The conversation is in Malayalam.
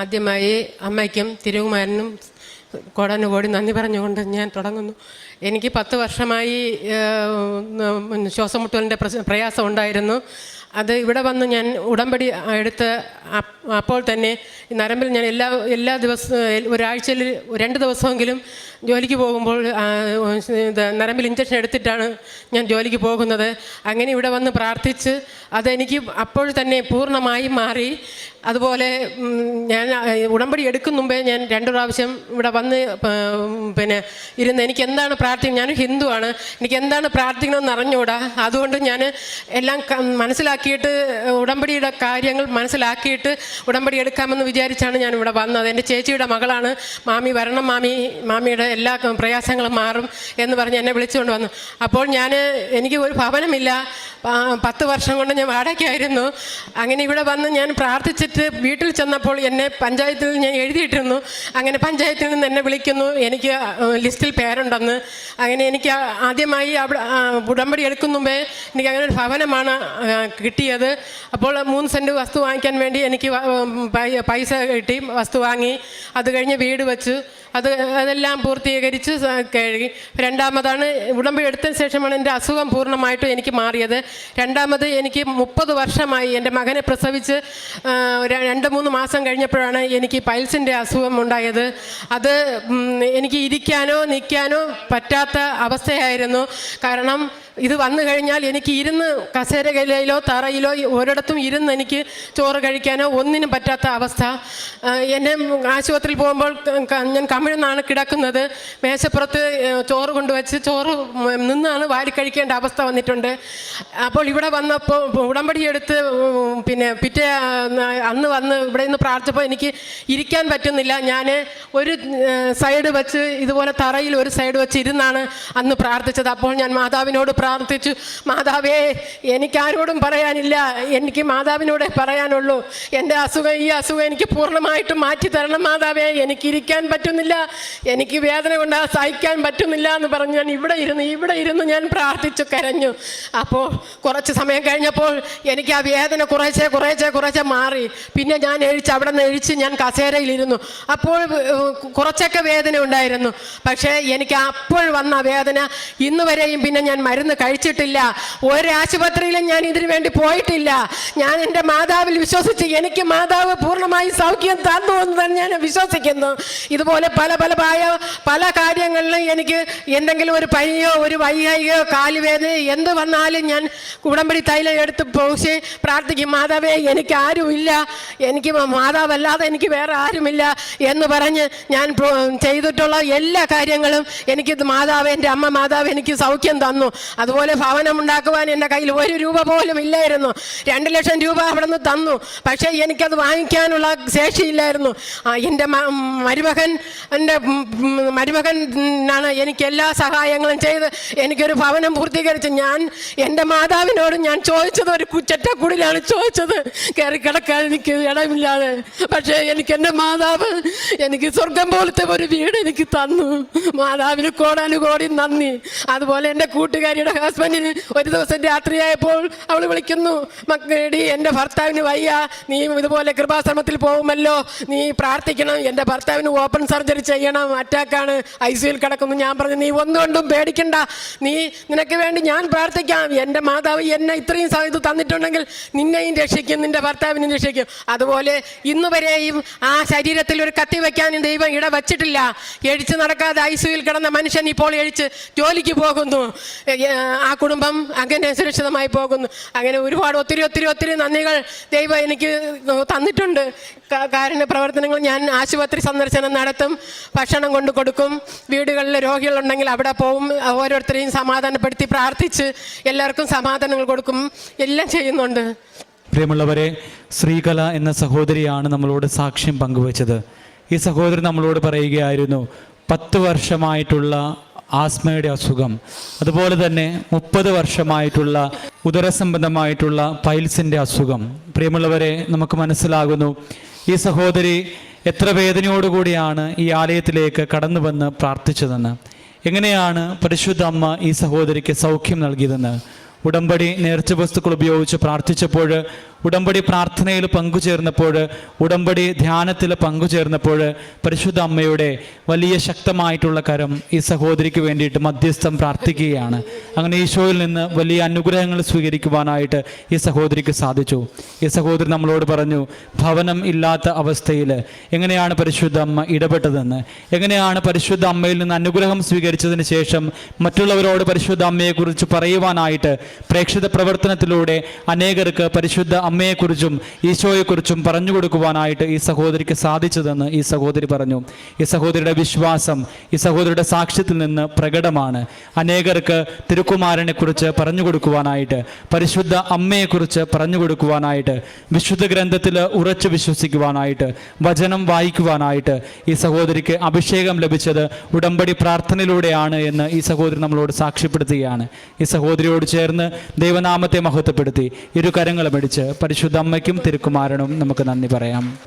ആദ്യമായി അമ്മയ്ക്കും തിരുകുമാരനും കോടാനുകോടി നന്ദി പറഞ്ഞുകൊണ്ട് ഞാൻ തുടങ്ങുന്നു. എനിക്ക് 10 വർഷമായി ശ്വാസം മുട്ടലിൻ്റെ പ്രയാസം ഉണ്ടായിരുന്നു. അത് ഇവിടെ വന്ന് ഞാൻ ഉടമ്പടി എടുത്ത് അപ്പോൾ തന്നെ നരമ്പിൽ ഞാൻ എല്ലാ ദിവസവും ഒരാഴ്ചയിൽ 2 ദിവസമെങ്കിലും ജോലിക്ക് പോകുമ്പോൾ നരമ്പിൽ ഇഞ്ചക്ഷൻ എടുത്തിട്ടാണ് ഞാൻ ജോലിക്ക് പോകുന്നത്. അങ്ങനെ ഇവിടെ വന്ന് പ്രാർത്ഥിച്ച് അതെനിക്ക് അപ്പോൾ തന്നെ പൂർണ്ണമായും മാറി. അതുപോലെ ഞാൻ ഉടമ്പടി എടുക്കും മുമ്പേ ഞാൻ 2 പ്രാവശ്യം ഇവിടെ വന്ന് ഇരുന്ന് എനിക്ക് എന്താണ് പ്രാർത്ഥിക്കുന്നത്, ഞാൻ ഹിന്ദുവാണ്, എനിക്ക് എന്താണ് പ്രാർത്ഥിക്കണമെന്ന് അറിഞ്ഞുകൂടാ. അതുകൊണ്ട് ഞാൻ എല്ലാം മനസ്സിലാക്കിയിട്ട് ഉടമ്പടിയുടെ കാര്യങ്ങൾ മനസ്സിലാക്കിയിട്ട് ഉടമ്പടി എടുക്കാമെന്ന് വിചാരിച്ചാണ് ഞാൻ ഇവിടെ വന്നത്. എൻ്റെ ചേച്ചിയുടെ മകളാണ്, മാമി വരണം, മാമിയുടെ എല്ലാ പ്രയാസങ്ങളും മാറും എന്ന് പറഞ്ഞ് എന്നെ വിളിച്ചുകൊണ്ട് വന്നു. അപ്പോൾ എനിക്ക് ഒരു ഭവനമില്ല, 10 വർഷം കൊണ്ട് ഞാൻ വാടകയ്ക്കായിരുന്നു. അങ്ങനെ ഇവിടെ വന്ന് ഞാൻ പ്രാർത്ഥിച്ചിട്ട് വീട്ടിൽ ചെന്നപ്പോൾ എന്നെ പഞ്ചായത്തിൽ ഞാൻ എഴുതിയിട്ടിരുന്നു. അങ്ങനെ പഞ്ചായത്തിൽ നിന്ന് എന്നെ വിളിക്കുന്നു, എനിക്ക് ലിസ്റ്റിൽ പേരുണ്ടെന്ന്. അങ്ങനെ എനിക്ക് ആദ്യമായി അവിടെ ഉടമ്പടി എടുക്കും മുമ്പേ എനിക്ക് അങ്ങനെ ഒരു ഭവനമാണ് കിട്ടിയത്. അപ്പോൾ 3 സെൻറ്റ് വസ്തു വാങ്ങിക്കാൻ വേണ്ടി എനിക്ക് പൈസ കിട്ടി, വസ്തു വാങ്ങി. അത് കഴിഞ്ഞ് വീട് വെച്ച് അതെല്ലാം പൂർത്തീകരിച്ച് കഴുകി. രണ്ടാമതാണ് ഉടമ്പടി എടുത്തതിന് ശേഷമാണ് എൻ്റെ അസുഖം പൂർണ്ണമായിട്ടും എനിക്ക് മാറിയത്. രണ്ടാമത് എനിക്ക് 30 വർഷമായി എൻ്റെ മകനെ പ്രസവിച്ച് 2-3 മാസം കഴിഞ്ഞപ്പോഴാണ് എനിക്ക് പൈൽസിൻ്റെ അസുഖം ഉണ്ടായത്. അത് എനിക്ക് ഇരിക്കാനോ നിൽക്കാനോ പറ്റാത്ത അവസ്ഥയായിരുന്നു. കാരണം ഇത് വന്നു കഴിഞ്ഞാൽ എനിക്ക് ഇരുന്ന് കസേരയിലോ തറയിലോ ഒരിടത്തും ഇരുന്ന് എനിക്ക് ചോറ് കഴിക്കാനോ ഒന്നിനും പറ്റാത്ത അവസ്ഥ. എന്നെ ആശുപത്രിയിൽ പോകുമ്പോൾ ഞാൻ കമിഴ്ന്നാണ് കിടക്കുന്നത്. മേശപ്പുറത്ത് ചോറ് കൊണ്ടുവച്ച് ചോറ് നിന്നാണ് വാരി കഴിക്കേണ്ട അവസ്ഥ വന്നിട്ടുണ്ട്. അപ്പോൾ ഇവിടെ വന്നപ്പോൾ ഉടമ്പടി എടുത്ത് പിറ്റേ അന്ന് വന്ന് ഇവിടെ നിന്ന് പ്രാർത്ഥിച്ചപ്പോൾ എനിക്ക് ഇരിക്കാൻ പറ്റുന്നില്ല. ഞാൻ ഒരു സൈഡ് വെച്ച് ഇതുപോലെ തറയിൽ ഒരു സൈഡ് വെച്ച് ഇരുന്നാണ് അന്ന് പ്രാർത്ഥിച്ചത്. അപ്പോൾ ഞാൻ മാതാവിനോട് പ്രാർത്ഥിച്ചു, മാതാവേ എനിക്കാരോടും പറയാനില്ല, എനിക്ക് മാതാവിനോടെ പറയാനുള്ളൂ. എൻ്റെ ഈ അസുഖം എനിക്ക് പൂർണ്ണമായിട്ടും മാറ്റി തരണം മാതാവേ, എനിക്ക് ഇരിക്കാൻ പറ്റുന്നില്ല, എനിക്ക് വേദന കൊണ്ട് സഹിക്കാൻ പറ്റുന്നില്ല എന്ന് പറഞ്ഞ് ഞാൻ ഇവിടെ ഇരുന്ന് ഞാൻ പ്രാർത്ഥിച്ചു കരഞ്ഞു. അപ്പോൾ കുറച്ച് സമയം കഴിഞ്ഞപ്പോൾ എനിക്ക് ആ വേദന കുറേശ്ശെ മാറി. പിന്നെ ഞാൻ അവിടെ നിന്ന് എഴിച്ച് ഞാൻ കസേരയിലിരുന്നു. അപ്പോൾ കുറച്ചൊക്കെ വേദന ഉണ്ടായിരുന്നു. പക്ഷേ എനിക്ക് അപ്പോൾ വന്ന വേദന ഇന്ന് വരെയും പിന്നെ ഞാൻ മരുന്ന് കഴിച്ചിട്ടില്ല. ഒരാശുപത്രിയിലും ഞാൻ ഇതിനു വേണ്ടി പോയിട്ടില്ല. ഞാൻ എൻ്റെ മാതാവിൽ വിശ്വസിച്ച് എനിക്ക് മാതാവ് പൂർണ്ണമായി സൗഖ്യം തന്നു എന്ന് തന്നെ ഞാൻ വിശ്വസിക്കുന്നു. ഇതുപോലെ പല കാര്യങ്ങളിലും എനിക്ക് എന്തെങ്കിലും ഒരു പനിയോ ഒരു വയ്യായികയോ കാലുവേദന എന്ത് വന്നാലും ഞാൻ ഉടമ്പടി തൈലം എടുത്ത് പോയി പ്രാർത്ഥിക്കും, മാതാവേ എനിക്ക് ആരുമില്ല, എനിക്ക് മാതാവല്ലാതെ എനിക്ക് വേറെ ആരുമില്ല എന്ന് പറഞ്ഞ് ഞാൻ ചെയ്തിട്ടുള്ള എല്ലാ കാര്യങ്ങളും എനിക്ക് മാതാവ്, എൻ്റെ അമ്മ മാതാവ് എനിക്ക് സൗഖ്യം തന്നു. അതുപോലെ ഭവനം ഉണ്ടാക്കുവാൻ എൻ്റെ കയ്യിൽ 1 രൂപ പോലും ഇല്ലായിരുന്നു. 2 ലക്ഷം രൂപ അവിടെ നിന്ന് തന്നു. പക്ഷേ എനിക്കത് വാങ്ങിക്കാനുള്ള ശേഷിയില്ലായിരുന്നു. എൻ്റെ മരുമകനാണ് എനിക്ക് എല്ലാ സഹായങ്ങളും ചെയ്ത് എനിക്കൊരു ഭവനം പൂർത്തീകരിച്ച് എൻ്റെ മാതാവിനോട് ഞാൻ ചോദിച്ചത് ഒരു ചെറ്റക്കുടിലാണ് ചോദിച്ചത്, കയറി കിടക്കാൻ എനിക്ക് ഇടമില്ലാതെ. പക്ഷേ എനിക്ക് എൻ്റെ മാതാവ് എനിക്ക് സ്വർഗം പോലത്തെ ഒരു വീട് എനിക്ക് തന്നു. മാതാവിന് കോടാനുകോടി നന്ദി. അതുപോലെ എൻ്റെ കൂട്ടുകാരിയുടെ ഹസ്ബൻഡിന് ഒരു ദിവസം രാത്രിയായപ്പോൾ അവൾ വിളിക്കുന്നു, മക്കളടി എൻ്റെ ഭർത്താവിന് വയ്യ, നീ ഇതുപോലെ കൃപാശ്രമത്തിൽ പോകുമല്ലോ, നീ പ്രാർത്ഥിക്കണം, എൻ്റെ ഭർത്താവിന് ഓപ്പൺ സർജറി ചെയ്യണം, അറ്റാക്കാണ്, ICUയിൽ കിടക്കുന്നു. ഞാൻ പറഞ്ഞു, നീ ഒന്നുകൊണ്ടും പേടിക്കണ്ട, നിനക്ക് വേണ്ടി ഞാൻ പ്രാർത്ഥിക്കാം. എൻ്റെ മാതാവ് എന്നെ ഇത്രയും ഇത് തന്നിട്ടുണ്ടെങ്കിൽ നിന്നെയും രക്ഷിക്കും, നിൻ്റെ ഭർത്താവിനെയും രക്ഷിക്കും. അതുപോലെ ഇന്ന് വരെയും ആ ശരീരത്തിൽ ഒരു കത്തി വയ്ക്കാനും ദൈവം ഇട വച്ചിട്ടില്ല. എഴിച്ച് നടക്കാതെ ICUയിൽ കിടന്ന മനുഷ്യൻ ഇപ്പോൾ എഴിച്ച് ജോലിക്ക് പോകുന്നു. ആ കുടുംബം അങ്ങനെ സുരക്ഷിതമായി പോകുന്നു. അങ്ങനെ ഒരുപാട് ഒത്തിരി നന്ദികൾ ദൈവം എനിക്ക് തന്നിട്ടുണ്ട്. കാരുണ്യ പ്രവർത്തനങ്ങൾ ഞാൻ ആശുപത്രി സന്ദർശനം നടത്തും, ഭക്ഷണം കൊണ്ട് കൊടുക്കും, വീടുകളിൽ രോഗികളുണ്ടെങ്കിൽ അവിടെ പോവും, ഓരോരുത്തരെയും സമാധാനപ്പെടുത്തി പ്രാർത്ഥിച്ച് എല്ലാവർക്കും സമാധാനങ്ങൾ കൊടുക്കും, എല്ലാം ചെയ്യുന്നുണ്ട്. പ്രിയമുള്ളവരെ, ശ്രീകല എന്ന സഹോദരിയാണ് നമ്മളോട് സാക്ഷ്യം പങ്കുവച്ചത്. ഈ സഹോദരി നമ്മളോട് പറയുകയായിരുന്നു 10 വർഷമായിട്ടുള്ള ആസ്മയുടെ അസുഖം, അതുപോലെ തന്നെ 30 വർഷമായിട്ടുള്ള ഉദരസംബന്ധമായിട്ടുള്ള പൈൽസിൻ്റെ അസുഖം. പ്രിയമുള്ളവരെ, നമുക്ക് മനസ്സിലാകുന്നു ഈ സഹോദരി എത്ര വേദനയോടുകൂടിയാണ് ഈ ആലയത്തിലേക്ക് കടന്നു വന്ന് പ്രാർത്ഥിച്ചതെന്ന്. എങ്ങനെയാണ് പരിശുദ്ധ അമ്മ ഈ സഹോദരിക്ക് സൗഖ്യം നൽകിയതെന്ന്. ഉടമ്പടി നേർച്ച വസ്തുക്കൾ ഉപയോഗിച്ച് പ്രാർത്ഥിച്ചപ്പോൾ, ഉടമ്പടി പ്രാർത്ഥനയിൽ പങ്കുചേർന്നപ്പോൾ, ഉടമ്പടി ധ്യാനത്തിൽ പങ്കുചേർന്നപ്പോൾ പരിശുദ്ധ അമ്മയുടെ വലിയ ശക്തമായിട്ടുള്ള കരം ഈ സഹോദരിക്ക് വേണ്ടിയിട്ട് മധ്യസ്ഥം പ്രാർത്ഥിക്കുകയാണ്. അങ്ങനെ ഈശോയിൽ നിന്ന് വലിയ അനുഗ്രഹങ്ങൾ സ്വീകരിക്കുവാനായിട്ട് ഈ സഹോദരിക്ക് സാധിച്ചു. ഈ സഹോദരി നമ്മളോട് പറഞ്ഞു, ഭവനം ഇല്ലാത്ത അവസ്ഥയിൽ എങ്ങനെയാണ് പരിശുദ്ധ അമ്മ ഇടപെട്ടതെന്ന്, എങ്ങനെയാണ് പരിശുദ്ധ അമ്മയിൽ നിന്ന് അനുഗ്രഹം സ്വീകരിച്ചതിന് ശേഷം മറ്റുള്ളവരോട് പരിശുദ്ധ അമ്മയെക്കുറിച്ച് പറയുവാനായിട്ട് പ്രേക്ഷിത പ്രവർത്തനത്തിലൂടെ അനേകർക്ക് പരിശുദ്ധ അമ്മയെക്കുറിച്ചും ഈശോയെക്കുറിച്ചും പറഞ്ഞു കൊടുക്കുവാനായിട്ട് ഈ സഹോദരിക്ക് സാധിച്ചതെന്ന് ഈ സഹോദരി പറഞ്ഞു. ഈ സഹോദരിയുടെ വിശ്വാസം ഈ സഹോദരിയുടെ സാക്ഷ്യത്തിൽ നിന്ന് പ്രകടമാണ്. അനേകർക്ക് തിരുക്കുമാരനെ കുറിച്ച് പറഞ്ഞു കൊടുക്കുവാനായിട്ട്, പരിശുദ്ധ അമ്മയെക്കുറിച്ച് പറഞ്ഞു കൊടുക്കുവാനായിട്ട്, വിശുദ്ധ ഗ്രന്ഥത്തിൽ ഉറച്ചു വിശ്വസിക്കുവാനായിട്ട്, വചനം വായിക്കുവാനായിട്ട് ഈ സഹോദരിക്ക് അഭിഷേകം ലഭിച്ചത് ഉടമ്പടി പ്രാർത്ഥനയിലൂടെയാണ് എന്ന് ഈ സഹോദരി നമ്മളോട് സാക്ഷ്യപ്പെടുത്തുകയാണ്. ഈ സഹോദരിയോട് ചേർന്ന് ദൈവനാമത്തെ മഹത്വപ്പെടുത്തി ഇരു കരങ്ങളും അടിച്ച് പരിശുദ്ധ അമ്മയ്ക്കും തിരുക്കുമാരനും നമുക്ക് നന്ദി പറയാം.